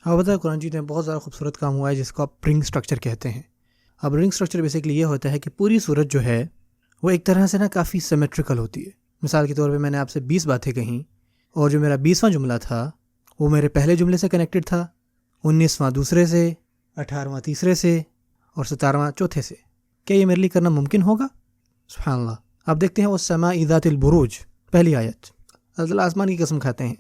آپ بتائیں قرآن جیت میں بہت زیادہ خوبصورت کام ہوا ہے جس کو آپ رنگ سٹرکچر کہتے ہیں. اب رنگ سٹرکچر بیسیکلی یہ ہوتا ہے کہ پوری صورت جو ہے وہ ایک طرح سے نا کافی سیمیٹریکل ہوتی ہے. مثال کے طور پہ میں نے آپ سے 20 باتیں کہیں اور جو میرا 20واں جملہ تھا وہ میرے پہلے جملے سے کنیکٹڈ تھا، 19واں دوسرے سے، 18واں تیسرے سے اور 17واں چوتھے سے. کیا یہ میرے لیے کرنا ممکن ہوگا؟ سبحان اللہ. آپ دیکھتے ہیں والسماء ذات البروج، پہلی آیت اللہ آسمان کی قسم کھاتے ہیں،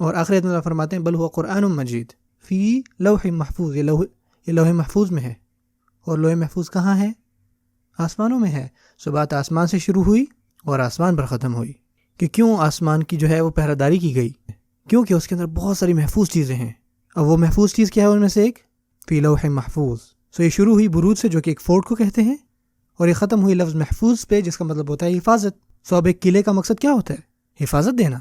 اور آخر آیت میں اللہ فرماتے ہیں بل هو قرآن مجید فی لوح محفوظ. یہ لوح محفوظ میں ہے، اور لوح محفوظ کہاں ہے؟ آسمانوں میں ہے. بات آسمان سے شروع ہوئی اور آسمان پر ختم ہوئی کہ کیوں آسمان کی جو ہے وہ پہرہ داری کی گئی، کیونکہ اس کے اندر بہت ساری محفوظ چیزیں ہیں. اب وہ محفوظ چیز کیا ہے ان میں سے ایک؟ فی لوح محفوظ. یہ شروع ہوئی بروج سے جو کہ ایک فورٹ کو کہتے ہیں، اور یہ ختم ہوئی لفظ محفوظ پہ جس کا مطلب ہوتا ہے حفاظت. اب ایک قلعے کا مقصد کیا ہوتا ہے؟ حفاظت دینا.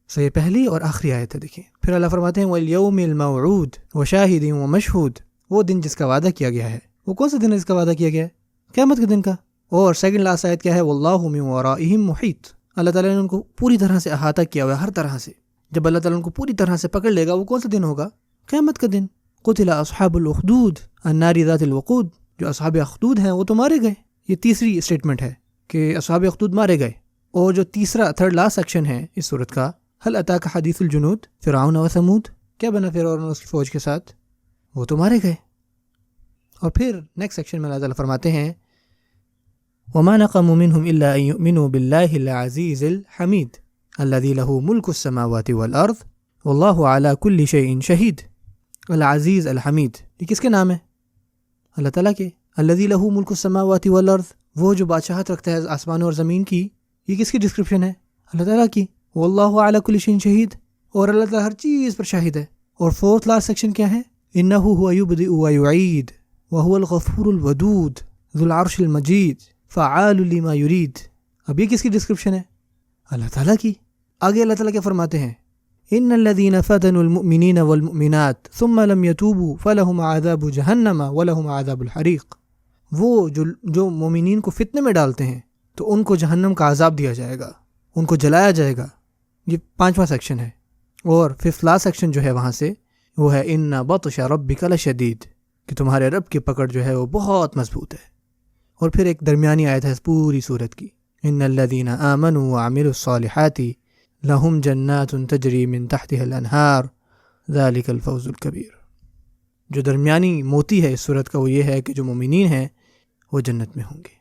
یہ پہلی اور آخری آیت ہے. دیکھیں پھر اللہ فرماتے ہیں وَالْيَوْمِ الْمَوْعُودِ وَشَاهِدٍ وَمَشْهُودٍ. وہ دن جس کا وعدہ کیا گیا ہے. وہ کون سا دن ہے جس کا وعدہ کیا گیا ہے؟ قیامت کے دن کا. اور سیکنڈ لاسٹ آیت کیا ہے؟ وَاللَّهُ مِن وَرَائِهِمْ مُحِيطٌ. اللہ تعالیٰ نے ان کو پوری طرح سے احاطہ کیا ہوا ہے ہر طرح سے. جب اللہ تعالیٰ ان کو پوری طرح سے پکڑ لے گا وہ کون سا دن ہوگا؟ قیامت کا دن. قُتِلَ أَصْحَابُ الْأُخْدُودِ النَّارِ ذَاتِ الْوَقُودِ. جو اصحاب اخدود ہیں وہ تو مارے گئے. یہ تیسری اسٹیٹمنٹ ہے کہ اصحاب اخدود مارے گئے. اور جو تیسرا تھرڈ لاسٹ سیکشن ہے اس صورت کا، هل اتاک حدیث الجنود فرعون و ثمود. کیا بنا فرعون اور اس کی فوج کے ساتھ؟ وہ تو مارے گئے. اور پھر نیکسٹ سیکشن میں اللہ تعالیٰ فرماتے ہیں وما نقموا منهم الا ان يؤمنوا بالله العزيز الحميد الذي له ملك السماوات والارض والله على كل شيء شهيد. العزیز الحمید یہ کس کے نام ہے؟ اللہ تعالیٰ کے. الذي له ملك السماوات والارض، وہ جو بادشاہت رکھتا ہے آسمانوں اور زمین کی. یہ کس کی ڈسکرپشن ہے؟ اللہ تعالیٰ کی. واللہ علی کل شیء شہید، اور اللہ تعالیٰ ہر چیز پر شاہد ہے. اور فورتھ لاسٹ سیکشن کیا ہے؟ انہ هو یبدئ ویعید وهو الغفور الودود ذو العرش المجید فعال لما یرید. اب یہ کس کی ڈسکرپشن ہے؟ اللہ تعالیٰ کی. آگے اللہ تعالیٰ کیا فرماتے ہیں؟ ان الذين فتنوا المؤمنين والمؤمنات ثم لم يتوبوا فلهم عذاب جہنم ولهم عذاب الحریق. وہ جو مومنین کو فتنے میں ڈالتے ہیں تو ان کو جہنم کا عذاب دیا جائے گا، ان کو جلایا جائے گا. یہ 5واں سیکشن ہے. اور ففتھ لاسٹ سیکشن جو ہے وہاں سے وہ ہے ان بطش ربک لشدید، کہ تمہارے رب کی پکڑ جو ہے وہ بہت مضبوط ہے. اور پھر ایک درمیانی آیت ہے اس پوری صورت کی، ان الذین آمنوا وعملوا الصالحات لہم جنات تجری من تحتها الانہار ذلک الفوز الکبیر. جو درمیانی موتی ہے اس صورت کا وہ یہ ہے کہ جو مومنین ہیں وہ جنت میں ہوں گے.